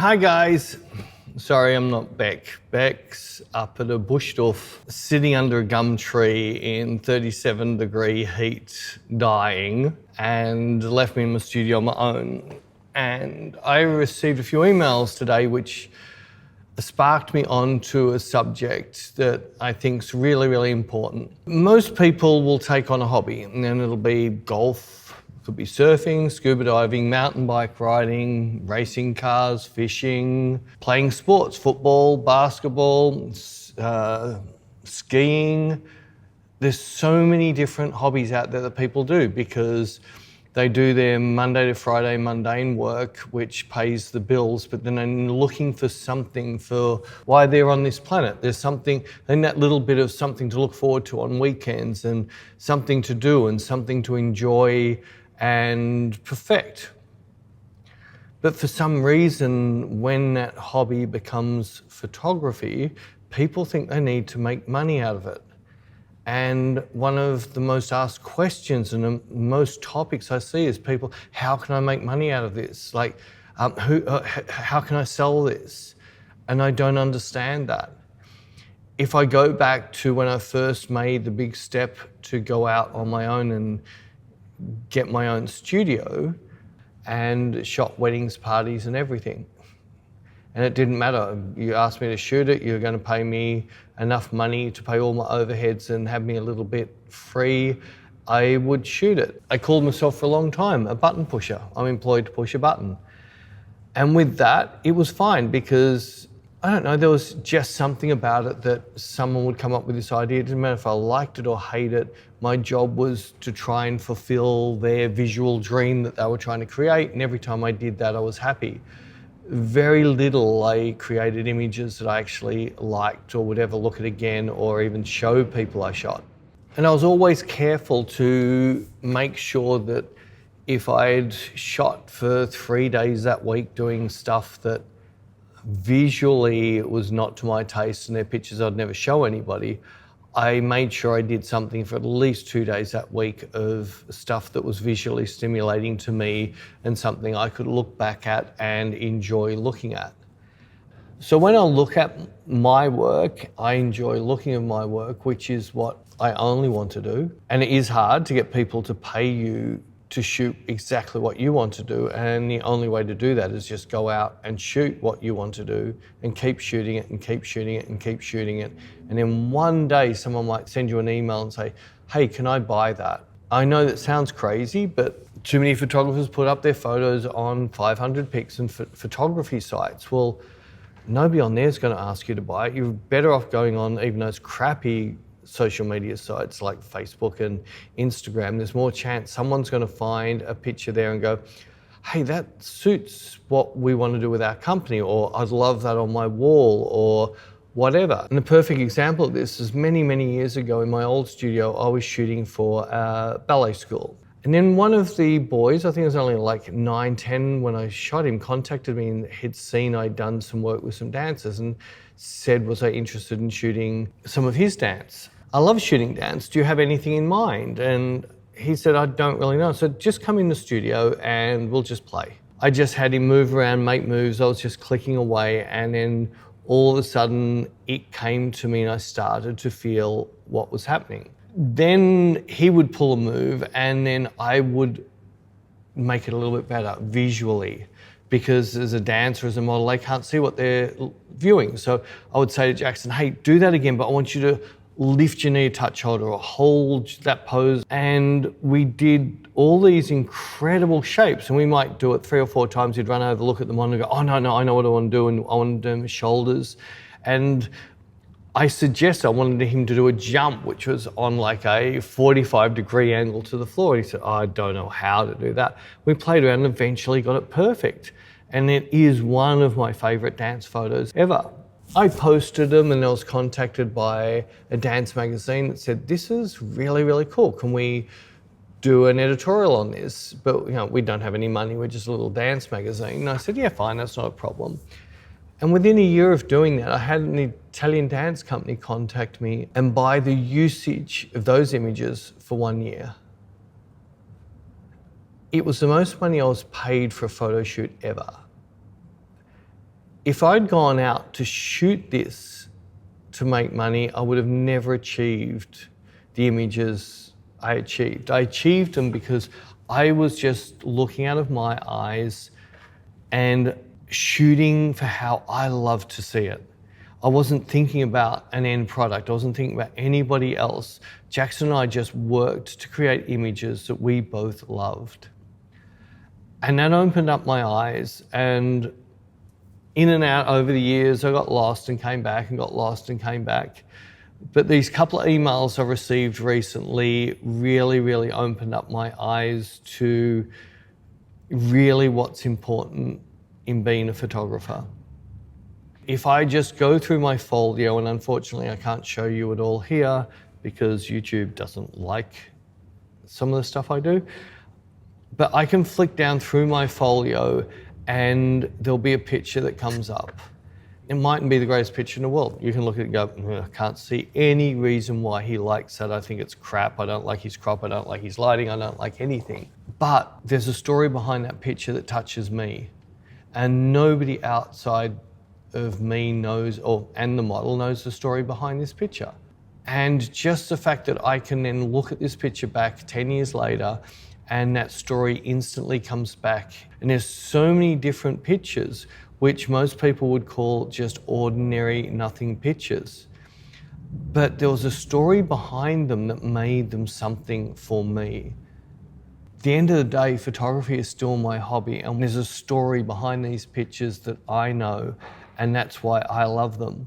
Hi guys. Sorry, I'm not Beck. Beck's up at a Bushdorf, sitting under a gum tree in 37-degree heat, dying, and left me in my studio on my own. And I received a few emails today which sparked me onto a subject that I think is really, really important. Most people will take on a hobby, and then it'll be golf, could be surfing, scuba diving, mountain bike riding, racing cars, fishing, playing sports, football, basketball, skiing. There's so many different hobbies out there that people do because they do their Monday to Friday mundane work, which pays the bills, but then they're looking for something for why they're on this planet. There's something, and that little bit of something to look forward to on weekends and something to do and something to enjoy and perfect. But for some reason, when that hobby becomes photography, people think they need to make money out of it. And one of the most asked questions and the most topics I see is people, how can I make money out of this? Like, how can I sell this? And I don't understand that. If I go back to when I first made the big step to go out on my own and get my own studio and shot weddings, parties and everything. And it didn't matter. You asked me to shoot it, you're going to pay me enough money to pay all my overheads and have me a little bit free, I would shoot it. I called myself for a long time a button pusher. I'm employed to push a button. And with that, it was fine because, I don't know, there was just something about it that someone would come up with this idea. It didn't matter if I liked it or hate it. My job was to try and fulfill their visual dream that they were trying to create. And every time I did that, I was happy. Very little I created images that I actually liked or would ever look at again or even show people I shot. And I was always careful to make sure that if I'd shot for 3 days that week doing stuff that visually it was not to my taste and they're pictures I'd never show anybody, I made sure I did something for at least 2 days that week of stuff that was visually stimulating to me and something I could look back at and enjoy looking at. So when I look at my work, I enjoy looking at my work, which is what I only want to do. And it is hard to get people to pay you to shoot exactly what you want to do, and the only way to do that is just go out and shoot what you want to do and keep shooting it and keep shooting it and keep shooting it. And then one day someone might send you an email and say, hey, can I buy that? I know that sounds crazy, but too many photographers put up their photos on 500 pics and photography sites. Well, nobody on there is going to ask you to buy it. You're better off going on even those crappy social media sites like Facebook and Instagram. There's more chance someone's going to find a picture there and go, hey, that suits what we want to do with our company, or I'd love that on my wall, or whatever. And the perfect example of this is many, many years ago in my old studio, I was shooting for a ballet school. And then one of the boys, I think it was only like 9, 10 when I shot him, contacted me and had seen I'd done some work with some dancers and said, was I interested in shooting some of his dance? I love shooting dance. Do you have anything in mind? And he said, I don't really know. So just come in the studio and we'll just play. I just had him move around, make moves. I was just clicking away. And then all of a sudden it came to me and I started to feel what was happening. Then he would pull a move and then I would make it a little bit better visually, because as a dancer, as a model, they can't see what they're viewing. So I would say to Jackson, hey, do that again, but I want you to lift your knee a touch holder or hold that pose. And we did all these incredible shapes, and we might do it 3 or 4 times. You'd run over, look at the monitor and go, oh no, I know what I want to do, and I want to do my shoulders. And I wanted him to do a jump, which was on like a 45-degree angle to the floor. And he said, oh, I don't know how to do that. We played around and eventually got it perfect. And it is one of my favorite dance photos ever. I posted them and I was contacted by a dance magazine that said, this is really, really cool. Can we do an editorial on this? But we don't have any money. We're just a little dance magazine. And I said, yeah, fine, that's not a problem. And within a year of doing that, I had an Italian dance company contact me and buy the usage of those images for 1 year. It was the most money I was paid for a photo shoot ever. If I'd gone out to shoot this to make money, I would have never achieved the images I achieved. I achieved them because I was just looking out of my eyes and shooting for how I love to see it. I wasn't thinking about an end product. I wasn't thinking about anybody else. Jackson and I just worked to create images that we both loved. And that opened up my eyes, and in and out over the years, I got lost and came back and got lost and came back. But these couple of emails I received recently really opened up my eyes to really what's important in being a photographer. If I just go through my folio, and unfortunately I can't show you it all here because YouTube doesn't like some of the stuff I do, but I can flick down through my folio and there'll be a picture that comes up. It mightn't be the greatest picture in the world. You can look at it and go, I can't see any reason why he likes that. I think it's crap. I don't like his crop. I don't like his lighting. I don't like anything. But there's a story behind that picture that touches me. And nobody outside of me knows, and the model knows the story behind this picture. And just the fact that I can then look at this picture back 10 years later and that story instantly comes back. And there's so many different pictures, which most people would call just ordinary, nothing pictures. But there was a story behind them that made them something for me. At the end of the day, photography is still my hobby, and there's a story behind these pictures that I know, and that's why I love them.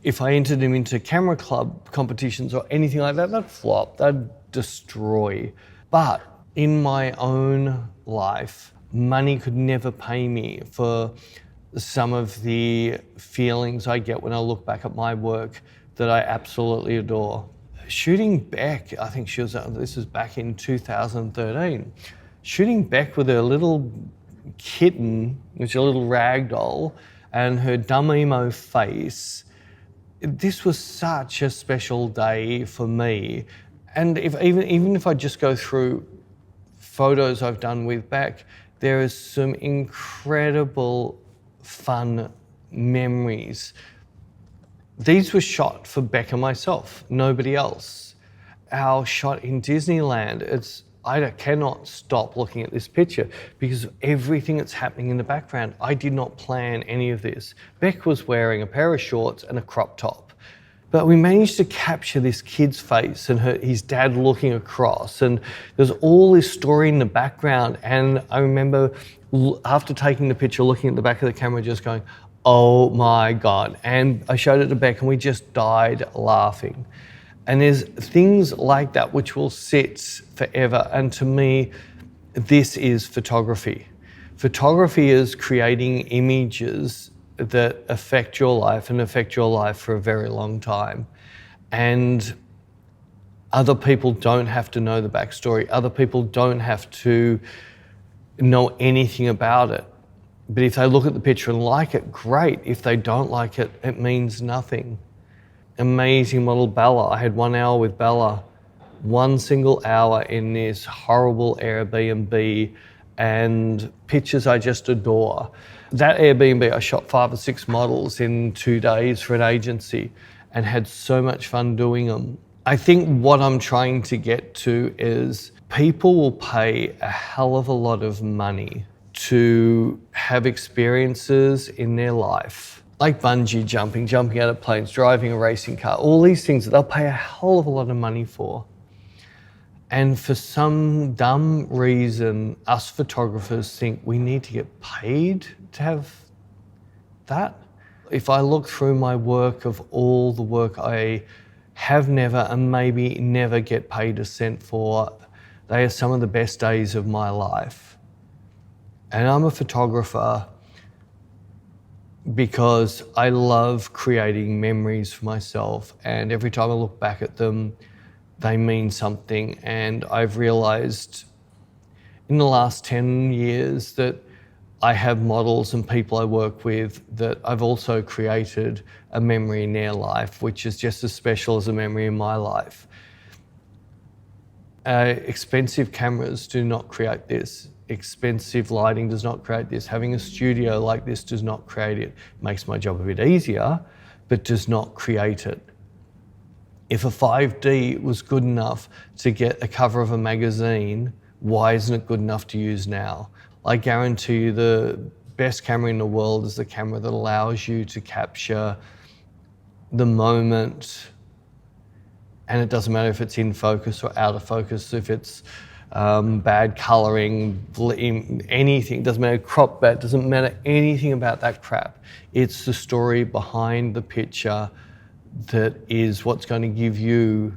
If I entered them into camera club competitions or anything like that, they'd flop, they'd destroy. But in my own life, money could never pay me for some of the feelings I get when I look back at my work that I absolutely adore. Shooting Beck, I think this was back in 2013. Shooting Beck with her little kitten, which is a little rag doll, and her dumb emo face. This was such a special day for me. And even if I just go through photos I've done with Beck, there is some incredible fun memories. These were shot for Beck and myself, nobody else. Our shot in Disneyland, I cannot stop looking at this picture because of everything that's happening in the background. I did not plan any of this. Beck was wearing a pair of shorts and a crop top. But we managed to capture this kid's face and his dad looking across, and there's all this story in the background. And I remember after taking the picture, looking at the back of the camera, just going, oh my God. And I showed it to Beck and we just died laughing. And there's things like that which will sit forever. And to me, this is photography. Photography is creating images that affect your life and affect your life for a very long time. And other people don't have to know the backstory. Other people don't have to know anything about it. But if they look at the picture and like it, great. If they don't like it, it means nothing. Amazing model Bella. I had 1 hour with Bella, one single hour in this horrible Airbnb, and pictures I just adore. That Airbnb, I shot 5 or 6 models in 2 days for an agency and had so much fun doing them. I think what I'm trying to get to is people will pay a hell of a lot of money to have experiences in their life, like bungee jumping, jumping out of planes, driving a racing car, all these things that they'll pay a hell of a lot of money for. And for some dumb reason, us photographers think we need to get paid to have that. If I look through my work of all the work I have never and maybe never get paid a cent for, they are some of the best days of my life. And I'm a photographer because I love creating memories for myself, and every time I look back at them, they mean something. And I've realized in the last 10 years that I have models and people I work with that I've also created a memory in their life, which is just as special as a memory in my life. Expensive cameras do not create this. expensive lighting does not create this. Having a studio like this does not create it. Makes my job a bit easier, but does not create it. If a 5D was good enough to get a cover of a magazine, why isn't it good enough to use now? I guarantee you the best camera in the world is the camera that allows you to capture the moment, and it doesn't matter if it's in focus or out of focus, if it's bad coloring, anything, doesn't matter, crop back, doesn't matter anything about that crap. It's the story behind the picture that is what's going to give you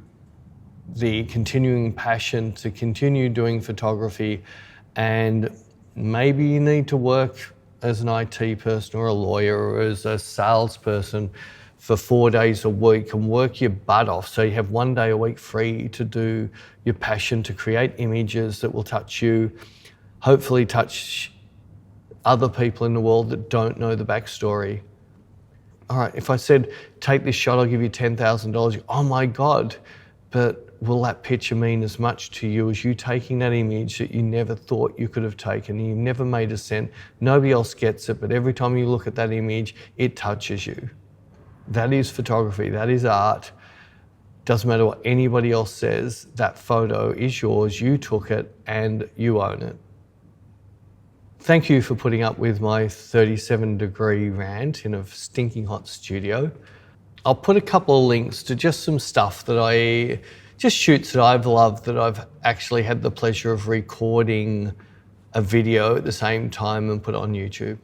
the continuing passion to continue doing photography. And maybe you need to work as an IT person or a lawyer or as a salesperson for 4 days a week and work your butt off so you have 1 day a week free to do your passion, to create images that will touch you, hopefully touch other people in the world that don't know the backstory. All right, if I said, take this shot, I'll give you $10,000, oh my God, but will that picture mean as much to you as you taking that image that you never thought you could have taken, and you never made a cent, nobody else gets it, but every time you look at that image, it touches you. That is photography, that is art. Doesn't matter what anybody else says, that photo is yours, you took it, and you own it. Thank you for putting up with my 37-degree rant in a stinking hot studio. I'll put a couple of links to just some stuff that just shoots that I've loved, that I've actually had the pleasure of recording a video at the same time and put it on YouTube.